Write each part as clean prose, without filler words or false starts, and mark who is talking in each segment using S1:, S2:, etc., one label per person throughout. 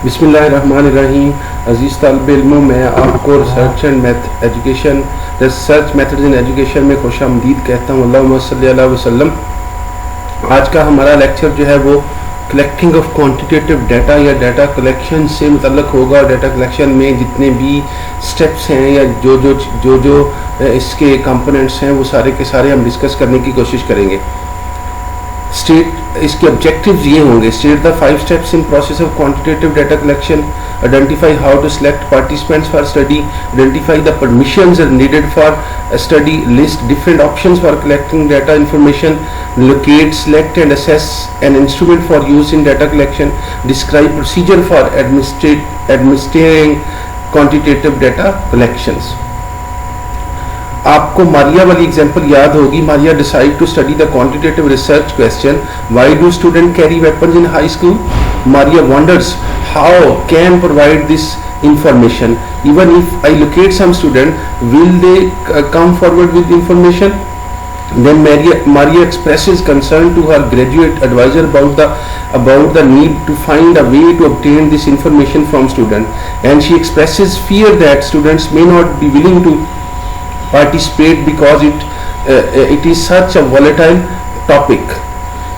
S1: बिस्मिल्लाहिर्रहमानिर्रहीम। अजीज़ तालिब इल्मों, मैं आपको research and research methods in education में खुश आमदीद कहता हूँ। अल्लाहुम्मा सल्ली अला वसल्लम। आज का हमारा लेक्चर जो है वो कलेक्टिंग ऑफ क्वांटिटेटिव डाटा या डाटा कलेक्शन से मुतल्लक होगा। डाटा कलेक्शन में जितने भी स्टेप्स हैं या जो इसके कंपोनेंट्स हैं वो सारे के सारे हम डिस्कस करने की कोशिश करेंगे। इसके ऑब्जेक्टिव्स ये होंगे: state the 5 steps in process of quantitative data collection, identify how to select participants for study, identify the permissions needed for study, list different options for collecting data information, locate, select and assess an instrument for use in data collection, describe procedure for administrating quantitative data collections. आपको Maria वाली example याद होगी। Maria decide to study the quantitative research question, why do student carry weapons in high school? Maria wonders how can provide this information. Even if I locate some student, will they come forward with information? Then Maria expresses concern to her graduate advisor about the need to find a way to obtain this information from student, and she expresses fear that students may not be willing to participate because it is such a volatile topic.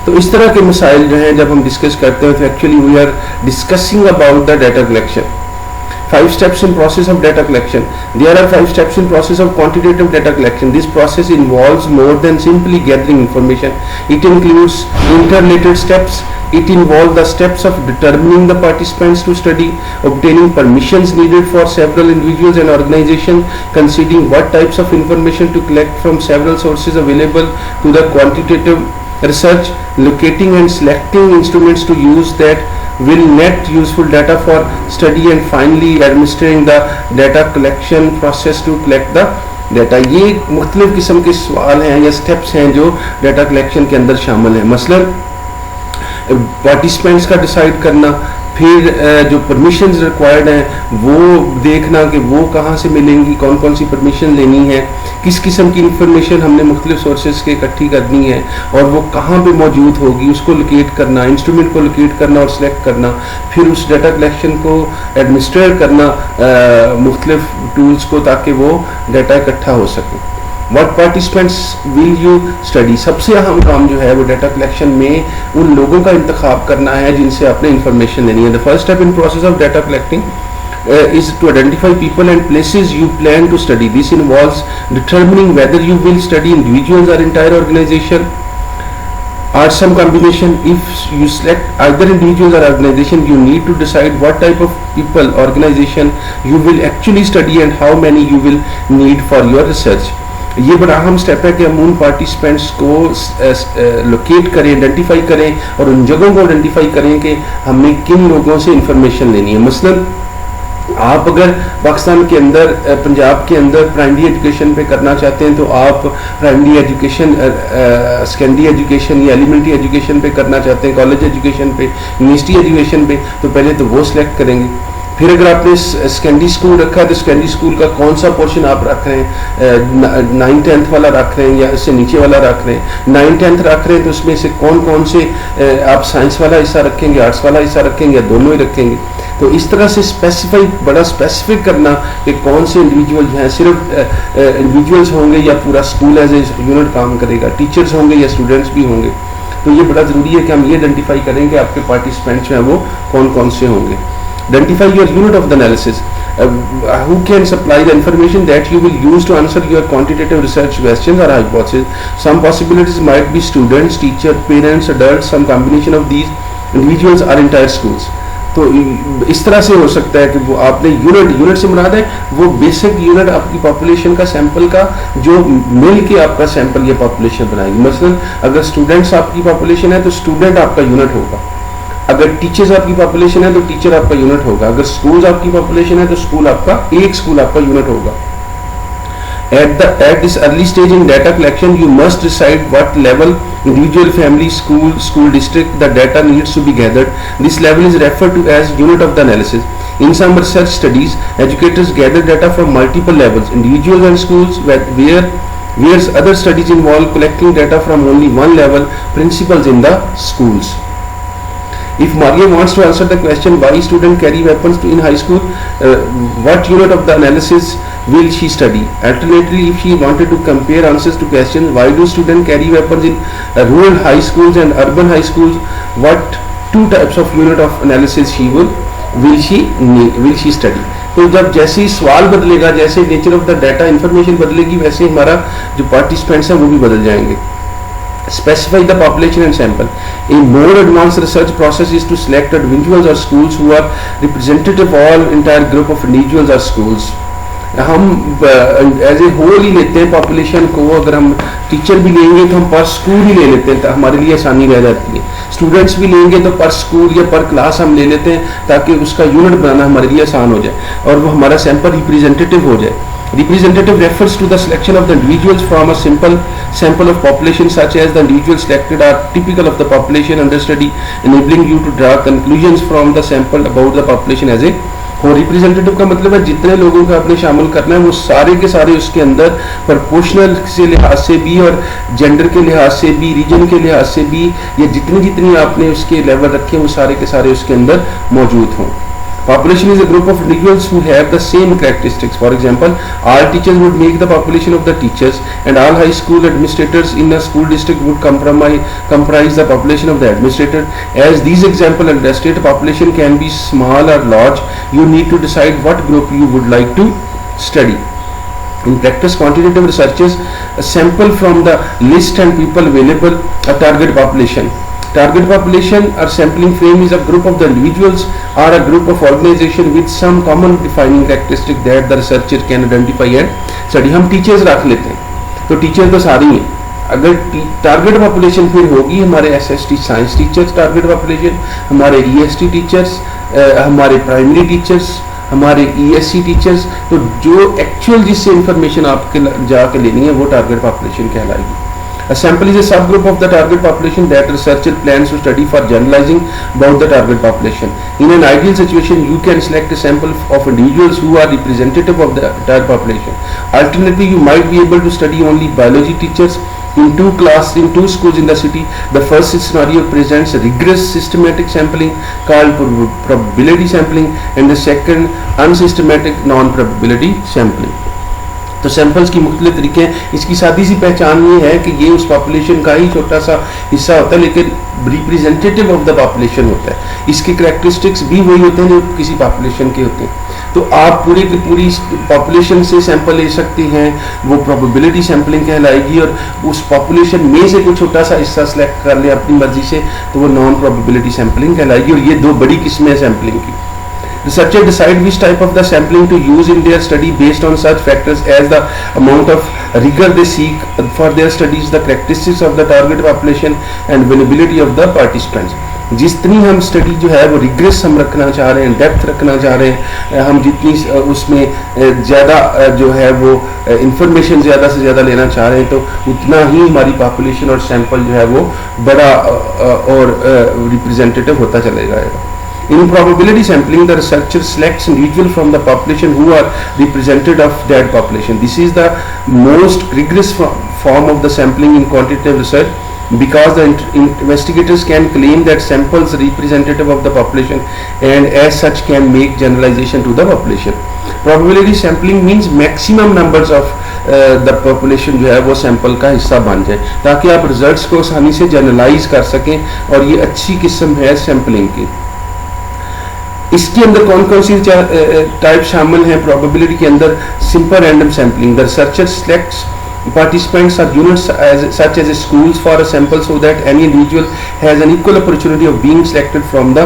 S1: तो इस तरह के मसाइल जो हैं जब हम discuss करते हैं तो actually we are discussing about the data collection. 5 steps in process of data collection. There are 5 steps in process of quantitative data collection. This process involves more than simply gathering information. It includes interrelated steps. It involves the steps of determining the participants to study, obtaining permissions needed for several individuals and organizations, considering what types of information to collect from several sources available to the quantitative research, locating and selecting instruments to use that will net useful data for study, and finally administering the data collection process to collect the data. ये मुख्तलिफ किस्म के सवाल हैं या steps हैं जो data collection के अंदर शामिल हैं. मसलन पार्टिसिपेंट्स का डिसाइड करना, फिर जो परमिशंस रिक्वायर्ड हैं वो देखना कि वो कहाँ से मिलेंगी, कौन कौन सी परमिशन लेनी है, किस किस्म की इंफॉर्मेशन हमने मुख्तलिफ सोर्सेज के इकट्ठी करनी है और वो कहाँ पे मौजूद होगी, उसको लोकेट करना, इंस्ट्रूमेंट को लोकेट करना और सिलेक्ट करना, फिर उस डाटा कलेक्शन को एडमिनिस्ट्रेट करना मुख्तलिफ टूल्स को ताकि वो डाटा इकट्ठा हो सके. What participants will you study? सबसे अहम काम जो है वो डाटा कलेक्शन में उन लोगों का इंतखाब करना है जिनसे आपने इंफॉर्मेशन लेनी है. The first step in process of data collecting is to identify people and places you plan to study. This involves determining whether you will study individuals or entire organization or some combination. If you select either individuals or organization, you need to decide what type of people, organization you will actually study and how many you will need for your research. ये बड़ा अहम step है कि हम उन participants को locate करें, identify करें और उन जगहों को आइडेंटिफाई करें कि हमने किन लोगों से इंफॉर्मेशन लेनी है. मसलन आप अगर पाकिस्तान के अंदर, पंजाब के अंदर प्राइमरी एजुकेशन पे करना चाहते हैं तो आप प्राइमरी एजुकेशन, सेकेंडरी एजुकेशन या एलिमेंट्री एजुकेशन पे करना चाहते हैं, कॉलेज एजुकेशन पे, यूनिवर्सिटी एजुकेशन पे, तो पहले तो वो सिलेक्ट करेंगे. फिर अगर आपने सेकेंडरी स्कूल रखा है तो सेकेंडरी स्कूल का कौन सा पोर्शन आप रख रहे हैं, 9th-10th वाला रख रहे हैं या इससे नीचे वाला रख रहे हैं. 9th-10th रख रहे हैं तो उसमें से कौन कौन से आप साइंस वाला हिस्सा रखेंगे, आर्ट्स वाला हिस्सा रखेंगे या दोनों ही रखेंगे. तो इस तरह से बड़ा स्पेसिफिक करना कि कौन से इंडिविजुअल हैं, सिर्फ इंडिविजुअल्स होंगे या पूरा स्कूल एज ए यूनिट काम करेगा, टीचर्स होंगे या स्टूडेंट्स भी होंगे. तो ये बड़ा ज़रूरी है कि हम ये आइडेंटिफाई करें कि आपके पार्टिसिपेंट्स हैं वो कौन कौन से होंगे. Identify your unit of the analysis. Who can supply the information that you will use to answer your quantitative research questions or hypotheses? Some possibilities might be students, teacher, parents, adults, some combination of these individuals or entire schools. तो इस तरह से हो सकता है कि वो आपने यूनिट से मुराद है वो बेसिक यूनिट आपकी पॉपुलेशन का सैंपल का जो मिल के आपका सैंपल या पॉपुलेशन बनाएगी. मसलन अगर स्टूडेंट्स आपकी पॉपुलेशन है तो स्टूडेंट आपका यूनिट होगा, अगर टीचर्स आपकी पॉपुलेशन है तो टीचर आपका यूनिट होगा, अगर स्कूल्स आपकी पॉपुलेशन है तो स्कूल आपका यूनिट होगा. At this early stage in data collection, you must decide what level, individual, family, school district, the data needs to be gathered. This level is referred to as unit of the analysis. In some research studies, educators gather data from multiple levels, individuals and schools, whereas other studies involve collecting data from only one level, principals in the schools. If Maria wants to answer the question why students carry weapons in high school, what unit of the analysis will she study? Alternatively, if she wanted to compare answers to questions why do students carry weapons in rural high schools and urban high schools, what two types of unit of analysis will she study? तो जब जैसे ही सवाल बदलेगा, जैसे nature of the data information बदलेगी, वैसे हमारा जो पार्टिसिपेंट्स हैं वो भी बदल जाएंगे. Specify the population and sample. A more advanced research process is to select individuals or schools who are representative of all entire group of individuals or schools. हम एज ए होल ही लेते हैं population को. अगर हम teacher भी लेंगे तो हम पर स्कूल ही ले लेते हैं, तो हमारे लिए आसानी रह जाती है. स्टूडेंट्स भी लेंगे तो पर स्कूल या पर क्लास हम ले लेते हैं ताकि उसका यूनिट बनाना हमारे लिए आसान हो जाए और वो हमारा सैंपल रिप्रेजेंटेटिव हो जाए. Representative refers to the selection of the individuals from a simple sample of population such as the individuals selected are typical of the population under study, enabling you to draw conclusions from the sample about the population as a whole. Representative का मतलब है जितने लोगों को आपने शामिल करना है वो सारे के सारे उसके अंदर प्रोपोर्शनल से लिहाज से भी और जेंडर के लिहाज से भी, रीजन के लिहाज से भी, ये जितनी आपने उसके लेवल रखे वो सारे के सारे उसके अंदर मौजूद हों. Population is a group of individuals who have the same characteristics. For example, all teachers would make the population of the teachers, and all high school administrators in a school district would comprise the population of the administrator. As these examples illustrate, population can be small or large. You need to decide what group you would like to study. In practice, quantitative researchers sample from the list and people available a target population. Target population or sampling frame is a group of the individuals or a group of organization with some common defining characteristic that the researcher can identify and study. हम teachers रख लेते हैं, तो teacher तो सारी हैं. अगर target population फिर होगी हमारे SST science teachers target population, हमारे ईएसटी टीचर्स, हमारे प्राइमरी टीचर्स, हमारे ईएससी टीचर्स. तो जो एक्चुअल जिससे इंफॉर्मेशन आपके जाके लेनी है वो टारगेट पॉपुलेशन कहलाएगी. A sample is a subgroup of the target population that researcher plans to study for generalizing about the target population. In an ideal situation, you can select a sample of individuals who are representative of the entire population. Alternatively, you might be able to study only biology teachers in two schools in the city. The first scenario presents rigorous systematic sampling called probability sampling, and the second unsystematic non-probability sampling. तो samples की मुख्तलिफ तरीके हैं. इसकी सादी सी पहचान ये है कि ये उस पॉपुलेशन का ही छोटा सा हिस्सा होता है लेकिन रिप्रेजेंटेटिव ऑफ द पॉपुलेशन होता है. इसके करैक्टरिस्टिक्स भी वही होते हैं जो किसी पॉपुलेशन के होते हैं. तो आप पूरी की पूरी पॉपुलेशन से सैंपल ले सकते हैं, वो प्रोबेबिलिटी सैंपलिंग कहलाएगी. और उस पॉपुलेशन में से कोई छोटा सा हिस्सा सेलेक्ट कर ले अपनी मर्जी से तो वो नॉन प्रोबेबिलिटी सैंपलिंग कहलाएगी. और ये दो बड़ी किस्में हैं सैंपलिंग की. Researchers decide which type of the sampling to use in their study based on such factors as the amount of rigor they seek for their studies, the characteristics of the target population and availability of the participants. जितनी हम study जो है वो regret हम रखना चाह रहे हैं, डेप्थ रखना चाह रहे हैं, हम जितनी उसमें ज़्यादा जो है वो इंफॉर्मेशन ज़्यादा से ज़्यादा लेना चाह रहे हैं तो उतना ही हमारी पॉपुलेशन और सैंपल जो है वो बड़ा और रिप्रेजेंटेटिव होता चले जाएगा. In probability sampling, the researcher selects individuals from the population who are representative of that population. This is the most rigorous form of the sampling in quantitative research because the investigators can claim that samples representative of the population and as such can make generalization to the population. Probability sampling means maximum numbers of the population जो है वो sample का हिस्सा बन जाए ताकि आप results को आसानी से जनरलाइज कर सकें और ये अच्छी किस्म है सैम्पलिंग की. इसके अंदर कौन कौन सी टाइप शामिल हैं प्रोबेबिलिटी के अंदर? Simple random sampling. The researcher selects participants or units such as schools for a sample so that any individual has an equal opportunity of being selected from the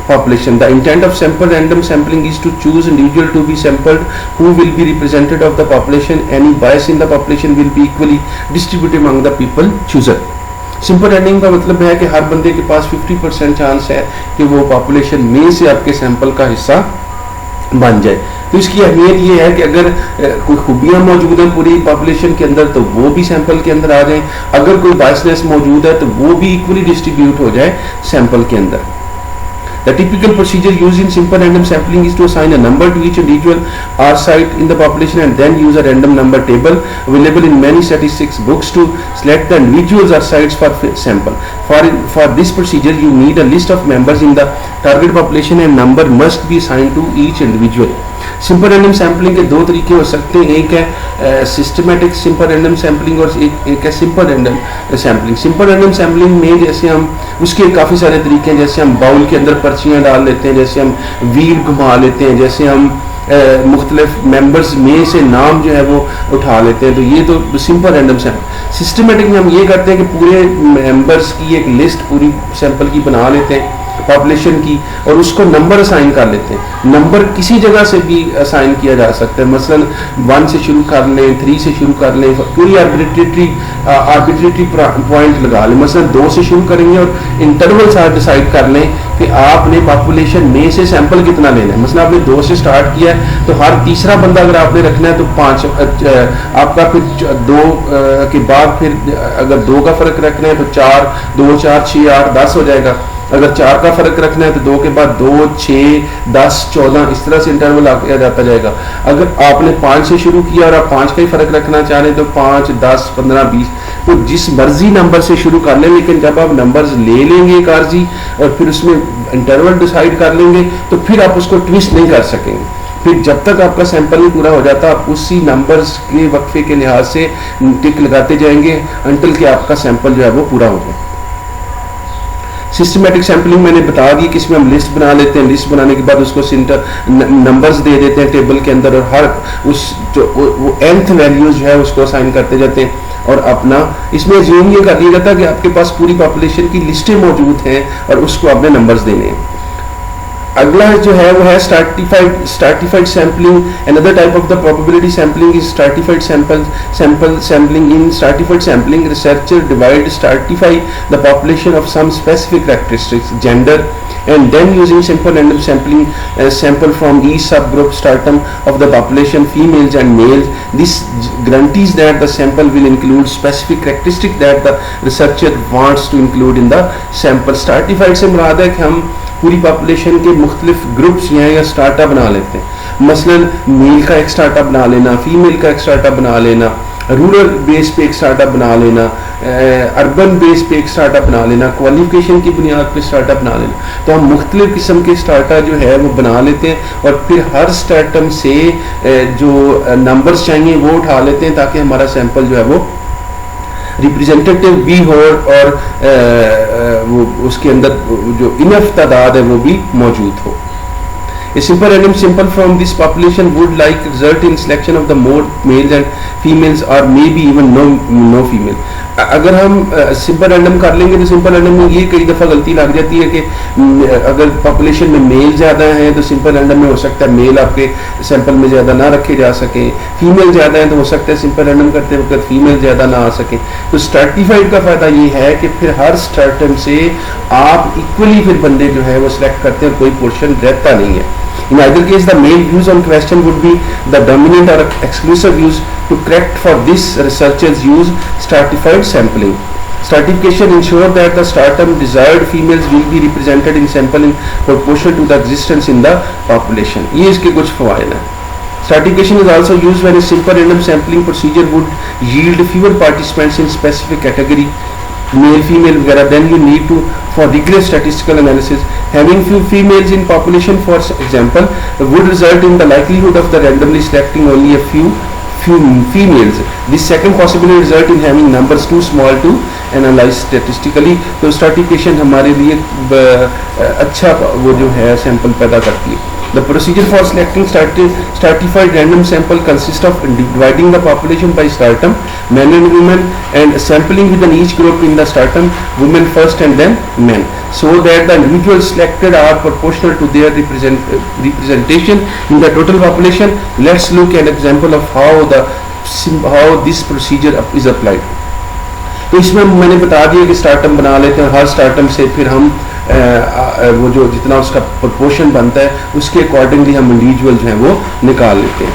S1: population. The intent of simple random sampling is to choose individual to be sampled who will be representative of the population. Any bias in the population will be equally distributed among the people chosen. Simple random का मतलब है कि हर बंदे के पास 50% chance है कि वो population में से आपके सैंपल का हिस्सा बन जाए. तो इसकी अहमियत ये है कि अगर कोई खूबियां मौजूद हैं पूरी पॉपुलेशन के अंदर तो वो भी सैंपल के अंदर आ जाए, अगर कोई बायसनेस मौजूद है तो वो भी इक्वली डिस्ट्रीब्यूट हो जाए सैंपल के अंदर. The typical procedure used in simple random sampling is to assign a number to each individual R site in the population and then use a random number table available in many statistics books to select the individuals or sites for sample. For this procedure, you need a list of members in the target population and number must be assigned to each individual. Simple random sampling के दो तरीके हो सकते हैं, एक है systematic simple random sampling और एक है simple random sampling. Simple random sampling में जैसे हम उसके काफ़ी सारे तरीके हैं, जैसे हम बाउल के अंदर पर्चियाँ डाल लेते हैं, जैसे हम व्हील घुमा लेते हैं, जैसे हम मुख्तलिफ मेंबर्स में से नाम जो है वो उठा लेते हैं. तो ये तो सिंपल रैंडम सैम्पल. सिस्टमेटिक में हम ये करते हैं कि पूरे मेंबर्स की एक लिस्ट पूरी सैंपल की बना लेते हैं पॉपुलेशन की और उसको नंबर असाइन कर लेते हैं. नंबर किसी जगह से भी असाइन किया जा सकता है, मसलन 1 से शुरू कर लें, 3 से शुरू कर लें, कोई आर्बिट्रेटरी पॉइंट लगा लें, मसलन 2 से शुरू करेंगे और इंटरवल साथ डिसाइड कर लें कि आपने पॉपुलेशन में से सैंपल कितना लेना है. मसलन आपने 2 से स्टार्ट किया है तो हर तीसरा बंदा अगर आपने रखना है तो 5 आपका, फिर 2 के बाद फिर अगर 2 का फर्क रखना है तो 4, 2, 4, 6, 8, 10 हो जाएगा. अगर 4 का फर्क रखना है तो 2 के बाद 2, 6, 10, 14 इस तरह से इंटरवल आ जाता जाएगा. अगर आपने 5 से शुरू किया और आप 5 का ही फर्क रखना चाह रहे हैं तो 5, 10, 15, 20 तो जिस मर्जी नंबर से शुरू कर लें, लेकिन जब आप नंबर्स ले लेंगे एक आरजी और फिर उसमें इंटरवल डिसाइड कर लेंगे तो फिर आप उसको ट्विस्ट नहीं कर सकेंगे. फिर जब तक आपका सैंपल नहीं पूरा हो जाता आप उसी नंबर्स के वक्फे के लिहाज से टिक लगाते जाएंगे अंटिल कि आपका सैंपल जो है वो पूरा हो जाए. सिस्टमेटिक सैम्पलिंग मैंने बता दी कि इसमें हम लिस्ट बना लेते हैं, लिस्ट बनाने के बाद उसको नंबर्स दे देते हैं टेबल के अंदर और हर उस जो वो nth वैल्यूज जो है उसको असाइन करते जाते हैं और अपना इसमें ज़ूम ये कर लिया जाता है कि आपके पास पूरी पॉपुलेशन की लिस्टें मौजूद हैं और उसको आपने नंबर्स देने हैं. अगला जो है वो है stratified sampling. Another type of the probability sampling is stratified sample sampling. In stratified sampling researcher stratify the population of some specific characteristics gender and then using simple random sampling sample from each subgroup stratum of the population, females and males. This guarantees that the sample will include specific characteristic that the researcher wants to include in the sample. Stratified से मुराद है कि हम पूरी population के मुख्तलिफ groups या स्टार्टा बना लेते हैं. मसलन मेल का एक स्टार्टा बना लेना, फीमेल का एक स्टार्टा बना लेना, रूरल बेस पे एक स्टार्टअप बना लेना, अर्बन बेस पे एक स्टार्टअप बना लेना, क्वालिफिकेशन की बुनियाद पे स्टार्टअप बना लेना. तो हम मुख्तलिफ किस्म के स्टार्टअप जो है वो बना लेते हैं और फिर हर स्टार्टअप से जो नंबर्स चाहिए वो उठा लेते हैं ताकि हमारा सैंपल जो है वो रिप्रेजेंटेटिव भी हो और वो उसके अंदर जो इनफ तादाद है वो भी मौजूद हो. A simple random sample from this population would like result in selection of the more males and females or maybe even no female. अगर हम सिंपल रैंडम कर लेंगे तो सिंपल रैंडम में ये कई दफ़ा गलती लग जाती है कि अगर पॉपुलेशन में मेल ज़्यादा हैं तो सिंपल रैंडम में हो सकता है मेल आपके सैंपल में ज़्यादा ना रखे जा सकें, फीमेल ज़्यादा हैं तो हो सकता है सिंपल रैंडम करते वक्त फीमेल ज़्यादा ना आ सकें. तो स्ट्रैटिफाइड का फ़ायदा ये है कि फिर हर स्ट्रैटम से आप इक्वली फिर बंदे जो है वो सिलेक्ट करते हैं, कोई पोर्शन रहता नहीं है. In either case, the male views on question would be the dominant or exclusive views. To correct for this, researchers use stratified sampling. Stratification ensures that the stratum desired females will be represented in sample in proportion to the existence in the population. ये इसके कुछ फ़वाइद हैं. Stratification is also used when a simple random sampling procedure would yield fewer participants in specific category, male, female वगैरह. Then you need to for rigorous statistical analysis. Having few females in population, for example, would result in the likelihood of the randomly selecting only a few females. This second possibly result in having numbers too small to analyze statistically. तो stratification हमारे लिए अच्छा वो जो है sample पैदा करती है. The procedure for selecting stratified random sample consists of dividing the population by stratum, men and women, and sampling within each group in the stratum, women first and then men, so that the individuals selected are proportional to their representation in the total population. Let's look at an example of how this procedure is applied. तो इसमें मैंने बता दिया कि स्टार्टम बना लेते हैं, हर स्टार्टम से फिर हम वो जो जितना उसका प्रोपोर्शन बनता है उसके अकॉर्डिंगली हम इंडिविजुअल जो है वो निकाल लेते हैं.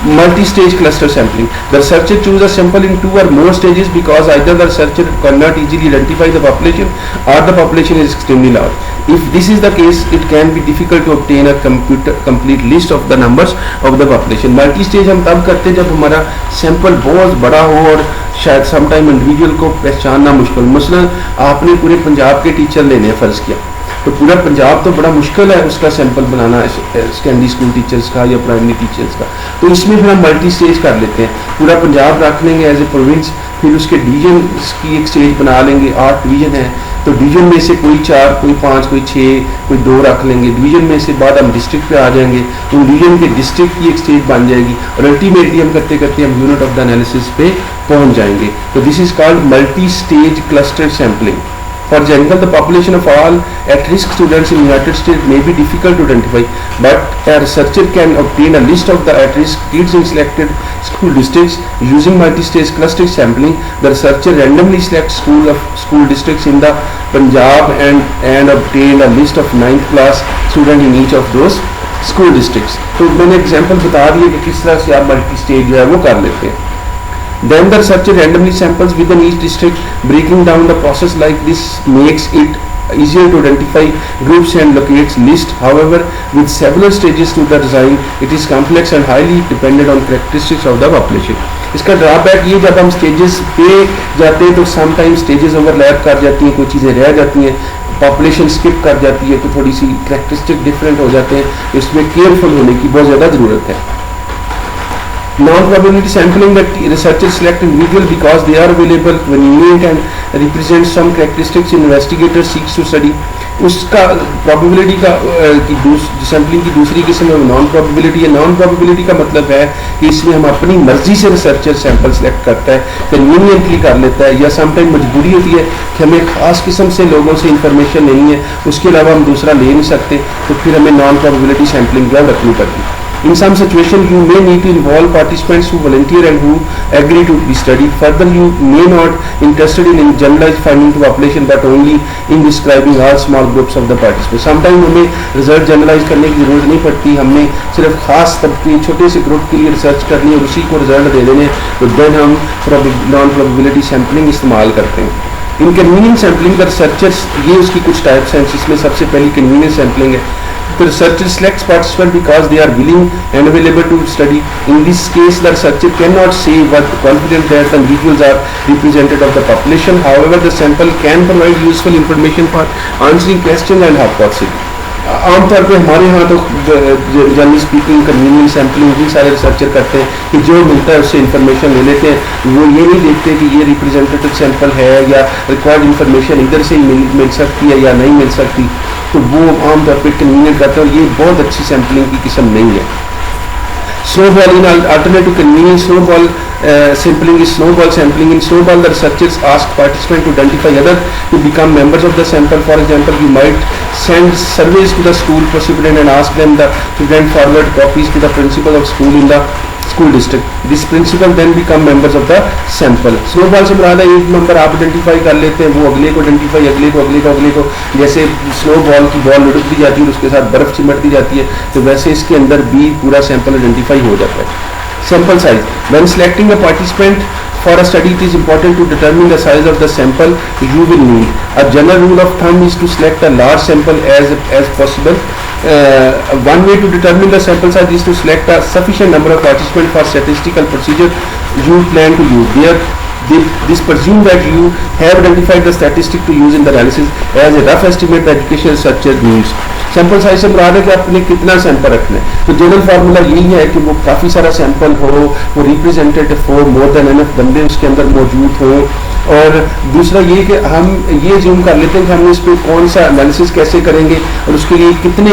S1: multi-stage cluster sampling. The researcher chooses a sample in 2 or more stages because either the researcher cannot easily identify the population or the population is extremely large. If this is the case, it can be difficult to obtain a complete list of the numbers of the population. Multi-stage हम तब करते हैं जब हमारा sample बहुत बड़ा हो और शायद समटाइम इंडिविजुअल को पहचानना मुश्किल। मसलन आपने पूरे पंजाब के टीचर लेने हैं फ़र्ज़ किया, तो पूरा पंजाब तो बड़ा मुश्किल है उसका सैंपल बनाना सेकेंडरी स्कूल टीचर्स का या प्राइमरी टीचर्स का, तो इसमें फिर हम मल्टी स्टेज कर लेते हैं। पूरा पंजाब रख लेंगे एज ए प्रोविंस, फिर उसके डिवीजन की एक स्टेज बना लेंगे। 8 डिवीजन है तो डिवीजन में से कोई 4, कोई 5, कोई 6, कोई 2 रख लेंगे। डिवीजन में से बाद हम डिस्ट्रिक्ट पे आ जाएंगे, उन डिवीजन के डिस्ट्रिक्ट की एक स्टेज बन जाएगी और अल्टीमेटली हम करते करते हम यूनिट ऑफ द एनालिसिस पे पहुंच जाएंगे। तो this is called multi stage cluster sampling. For example, the population of all at-risk students in United States may be difficult to identify, but a researcher can obtain a list of the at-risk kids in selected school districts using multi-stage cluster sampling. The researcher randomly selects school districts in the Punjab and obtain a list of 9th class students in each of those school districts. तो मैंने example बता दिए कि किस तरह से आप multi stage जो है वो कर लेते हैं। Then the researcher randomly samples within each district. Breaking down the process like this makes it easier to identify groups and locates list. However, with several stages to the design, it is complex and highly dependent on characteristics of the population. इसका drawback ये जब हम stages पे जाते हैं तो sometimes stages overlap कर जाती हैं, कोई चीज़ें रह जाती हैं, पॉपुलेशन स्किप कर जाती है, तो थोड़ी सी कैरेक्टरिस्टिक डिफरेंट हो जाते हैं। इसमें केयरफुल होने की बहुत ज़्यादा ज़रूरत है। Non-probability sampling, that researchers select individuals because they are available, convenient and represent some characteristics investigator seeks to study. उसका probability का सैम्पलिंग की दूसरी किस्म है नॉन प्रोबेबिलिटी है। नॉन प्रोबेबिलिटी का मतलब है कि इसमें हम अपनी मर्जी से रिसर्चर सैंपल सेलेक्ट करता है, कन्वीनियंटली कर लेता है, या समटाइम मजबूरी होती है कि हमें खास किस्म से लोगों से इंफॉर्मेशन नहीं है, उसके अलावा हम दूसरा ले नहीं सकते, तो फिर हमें नॉन प्रोबेबिलिटी सैम्पलिंग जो रखनी पड़ती है। In some situations, you may need to involve participants who volunteer and who agree to be studied. Further, you may not interested in generalized finding to population, but only in describing all small groups of the participants. Sometimes हमें result generalise करने की जरूरत नहीं पड़ती, हमने सिर्फ खास तबके छोटे से ग्रुप के लिए रिसर्च करनी है और उसी को रिजल्ट दे देने, तो देन हम नॉन प्रोबेबिलिटी सैम्पलिंग इस्तेमाल करते हैं। इनकन्वीनियंट सैम्पलिंग का रिसर्चर्स, ये उसकी कुछ टाइप्स हैं, जिसमें सबसे पहली कन्वीनियंट सैम्पलिंग है। The researcher selects participants because they are willing and available to study. In this case, the researcher cannot say with confidence that the individuals are representative of the population. However, the sample can provide useful information for answering questions and hypotheses. आमतौर पे हमारे यहाँ तो generally speaking convenient sampling भी सारे researcher करते हैं कि जो मिलता है उससे इन्फॉर्मेशन ले लेते हैं। वो ये नहीं देखते कि ये रिप्रेजेंटेटिव सैंपल है या रिक्वायर्ड इन्फॉर्मेशन इधर से ही मिल सकती है या नहीं मिल सकती, तो वो आमतौर पे कन्वीनियंट करते हैं और ये बहुत अच्छी सैम्पलिंग की किस्म नहीं है। Snowball, in alternative convenient snowball sampling is snowball sampling. In snowball, the researchers ask participants to identify others to become members of the sample. For example, you might send surveys to the school participant and ask them the student forward copies to the principal of school in the school district. This principal then become members of the sample. Snowball से मुराद है एक number आप identify कर लेते हैं, वो अगले को आइडेंटिफाई, अगले को जैसे स्नोबॉल की बॉल लुढ़क दी जाती है और उसके साथ बर्फ चिमट दी जाती है, तो वैसे इसके अंदर भी पूरा सैंपल आइडेंटिफाई हो जाता है। Sample size. When selecting a participant for a study, it is important to determine the size of the sample you will need. A general rule of thumb is to select a large sample as possible. One way to determine the sample size is to select a sufficient number of participants for statistical procedure you plan to use. This presumes that you have identified the statistic to use in the analysis as a rough estimate the education researcher needs. Sample size से मुराद है कि आपने कितना sample रखना है, तो general formula यही है कि वो काफ़ी सारा सैंपल हो, वो रिप्रेजेंटेटिव हो, मोर देन एनफ बंदे उसके अंदर मौजूद हों, और दूसरा ये कि हम ये जूम कर लेते हैं कि हम इस पर कौन सा एनालिसिस कैसे करेंगे और उसके लिए कितने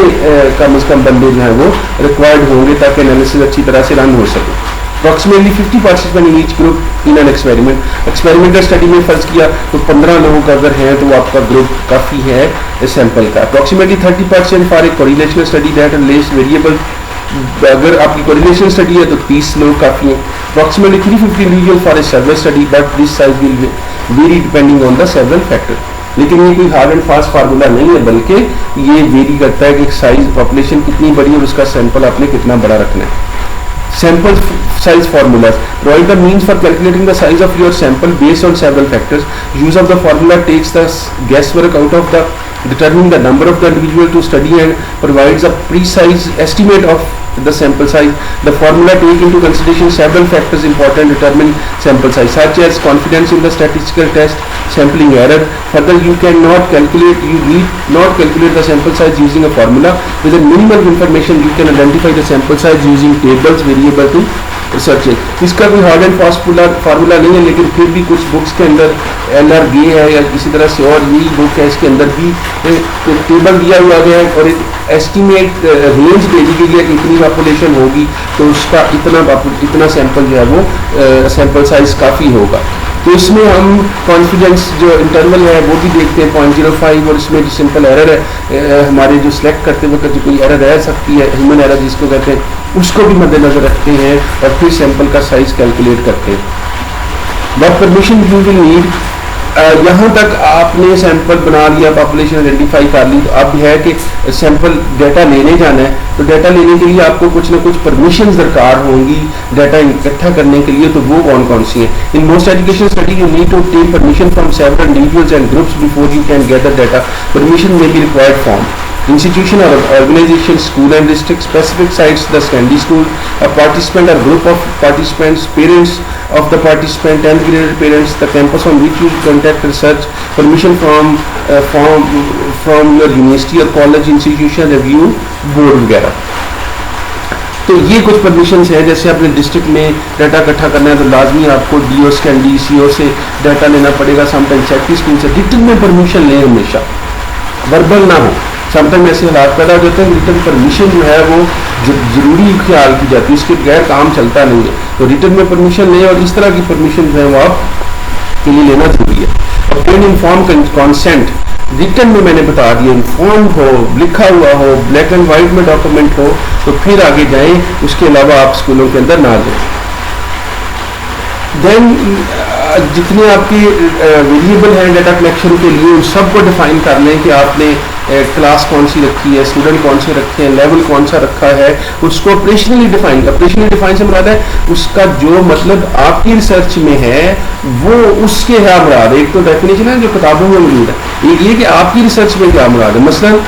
S1: कम से कम बंदे जो हैं वो रिक्वायर्ड होंगे ताकि एनालिसिस अच्छी तरह से रन हो सके। Approximately 50 participants in each group in an experiment. Experimental study में फर्ज किया तो 15 लोग अगर हैं तो आपका ग्रुप काफ़ी है सैंपल का। Approximately 30% for a correlational study that list variable, अगर आपकी कोरिलेशन स्टडी है तो 30 लोग काफ़ी हैं। Approximately 350 individual for a survey study, but this size will very depending on the several factor. लेकिन ये कोई हार्ड एंड फास्ट फार्मूला नहीं है, बल्कि ये वेरी करता है कि साइज पॉपुलेशन कितनी बड़ी और उसका सैंपल आपने कितना बड़ा रखना है। Sample size formulas provide the means for calculating the size of your sample based on several factors. Use of the formula takes the guesswork out of the determining the number of the individual to study and provides a precise estimate of the sample size. The formula take into consideration several factors important to determine sample size, such as confidence in the statistical test, sampling error. Further, you need not calculate the sample size using a formula. With a minimum information, you can identify the sample size using tables, variable to research है. इसका कोई hard and fast formula नहीं है, लेकिन फिर भी कुछ books के अंदर LRG है या इसी तरह से और यही बुक है, इसके अंदर भी टेबल दिया हुआ गया है और एक एस्टिमेट रेंज दे दी गई है कि इतनी पॉपुलेशन होगी तो उसका इतना सैंपल जो है वो सैंपल साइज काफ़ी होगा. तो इसमें हम कॉन्फिडेंस जो इंटरवल है वो भी देखते हैं 0.05 और इसमें जो सिंपल एरर है हमारे जो सिलेक्ट करते वक्त जो कोई एरर रह सकती है, ह्यूमन एरर जिसको कहते हैं, उसको भी मद्देनजर रखते हैं और फिर सैंपल का साइज कैलकुलेट करते हैं. What permission you will need, यहाँ तक आपने सैंपल बना लिया, पॉपुलेशन आइडेंटिफाई कर ली, तो अब है कि सैंपल डाटा लेने जाना है. तो डाटा लेने के लिए आपको कुछ ना कुछ परमिशन दरकार होंगी डाटा इकट्ठा करने के लिए. तो वो कौन कौन सी हैं? In most education study you need to obtain permission from several individuals and groups before you can gather data. Permission may be required from institution or organization, school and district, specific sites, the secondary school, a participant or group of participants, parents of the participant, 10th graded parents, the campus on which you conduct research, permission from your university or college institution, review board वगैरह. तो ये कुछ permissions हैं. जैसे अपने district में data इकट्ठा करना है तो लाजमी आपको DO स्कैन DCO से डाटा लेना पड़ेगा. समटाइम सेक्रेटरी स्कूल से रिटन में परमिशन लें हमेशा, वर्बल ना हो. समटाइम ऐसे हालात पैदा हो जाते हैं, रिटर्न परमिशन जो है वो जरूरी ख्याल की जाती है, उसके बगैर काम चलता नहीं है. तो रिटर्न में परमिशन लें और इस तरह की परमिशन जो है वो आप के लिए लेना जरूरी है. ऑब्टेन इन्फॉर्म कंसेंट, रिटर्न में मैंने बता दिया, इन्फॉर्म हो, लिखा हुआ हो, ब्लैक एंड वाइट में डॉक्यूमेंट हो तो फिर आगे जाएं. उसके अलावा आप स्कूलों के अंदर ना जाएं. देन जितने आपकी वेरिएबल हैं डाटा कलेक्शन के लिए उन सबको डिफाइन कर लें कि आपने क्लास कौन सी रखी है, स्टूडेंट कौन से रखे हैं, लेवल कौन सा रखा है, उसको ऑपरेशनली डिफाइन से मुराद है उसका जो मतलब आपकी रिसर्च में है वो उसके है मुराद है. एक तो डेफिनेशन है जो किताबों में मौजूद है, एक ये कि आपकी रिसर्च में क्या मुराद है. मसलन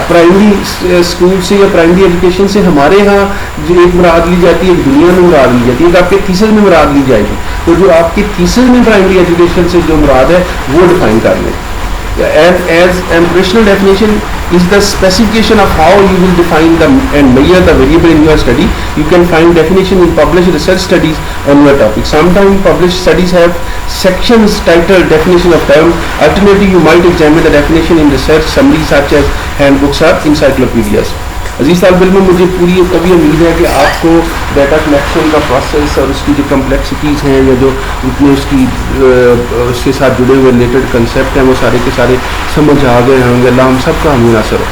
S1: प्राइमरी स्कूल से या प्राइमरी एजुकेशन से हमारे यहाँ जो एक मुराद ली जाती है, एक दुनिया में मुराद ली जाती है, एक आपके थीसिस में मुराद ली जाएगी. तो जो आपकी थीसिस में प्राइमरी एजुकेशन से जो मुराद है वो डिफाइन कर लें. As operational definition is the specification of how you will define the and measure the variable in your study. You can find definition in published research studies on your topic. Sometimes published studies have sections titled definition of term. Alternatively, you might examine the definition in research summaries such as handbooks or encyclopedias. अजीज तालिब इल्म, मुझे पूरी कभी उम्मीद है कि आपको data collection का process और उसकी जो कम्प्लेक्सिटीज़ हैं या जो जितने उसके साथ जुड़े हुए रिलेटेड कंसेप्ट हैं वो सारे के सारे समझ आ गए होंगे. अल्लाह हम सब का हमें नासर हो.